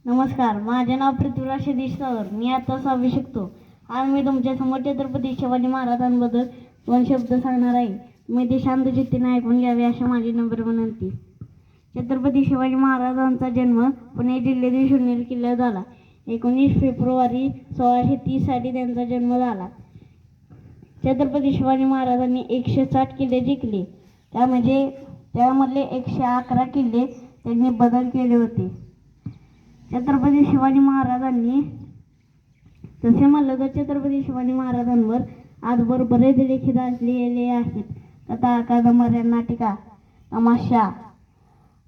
नमस्कार, माझे नाव पृथ्वीराज सतीश सागर. मी आता 6वी शिकतो. आज मी तुमच्या समोर छत्रपती शिवाजी महाराजांबद्दल 2 शब्द सांगणार आहे. मी ते शांत चित्ताने ऐकून घ्यावे अशी माझी नम्र विनंती. छत्रपती शिवाजी महाराजांचा जन्म पुणे जिल्ह्यातील शिवनेरी किल्ल्यावर झाला. 19 फेब्रुवारी 1630 साली त्यांचा जन्म झाला. छत्रपती शिवाजी महाराजांनी 160 किल्ले जिंकले. त्यामधले 111 किल्ले त्यांनी बदल केले होते. छत्रपती शिवाजी महाराजांनी तसे म्हणलं तर छत्रपती शिवाजी महाराजांवर आजवर बरेच लेख लिहिलेले आहेत. कथा, कादंबऱ्या, नाटिका, तमाशा,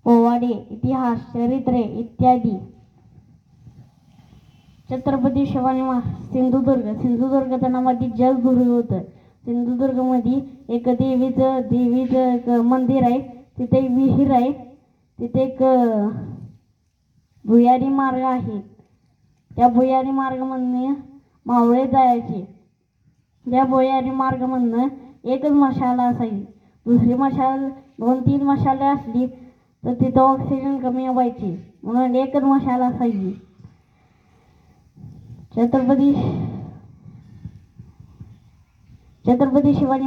पोवाडे, इतिहास, चरित्रे इत्यादी. छत्रपती शिवाजी सिंधुदुर्गाचं नाव आधी जगदुर्ग होतं. सिंधुदुर्गमध्ये एक देवीचं मंदिर आहे. तिथे एक विहीर आहे. तिथे एक भुयारी मार्ग आहे. त्या भुयारी मार्गामधनं मावळे जायचे. त्या भुयारी मार्गामधनं एकच मशाला असायची. दुसरी मशाल 2-3 मशाले असली तर तिथं ऑक्सिजन कमी व्हायची, म्हणून एकच मशाल असायची. छत्रपती शिवाजी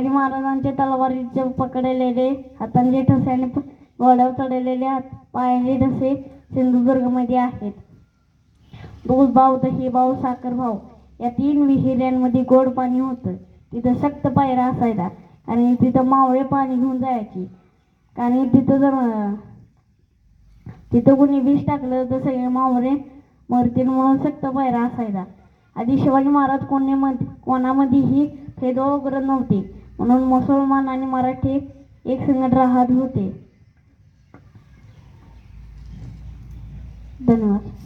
महाराजांचे तलवारीचे पकडलेले, हातांचे ठसे आणि घोड्यावर चढलेले पायांचे ठसे सिंधुदुर्गमध्ये आहेत. दूध भाव, दही भाव, साखर भाव या 3 विहिऱ्यांमध्ये गोड पाणी होतं. तिथं सक्त पायरा असायचा, आणि तिथं मावळे पाणी घेऊन जायची. आणि तिथं कोणी विष टाकलं तर सगळे मावळे मरतील म्हणून सक्त पायरा असायचा. आधी शिवाजी महाराज कोणामध्येही भेदभाव करत नव्हते, म्हणून मुसलमान आणि मराठी एक संगत राहत होते. धन्यवाद.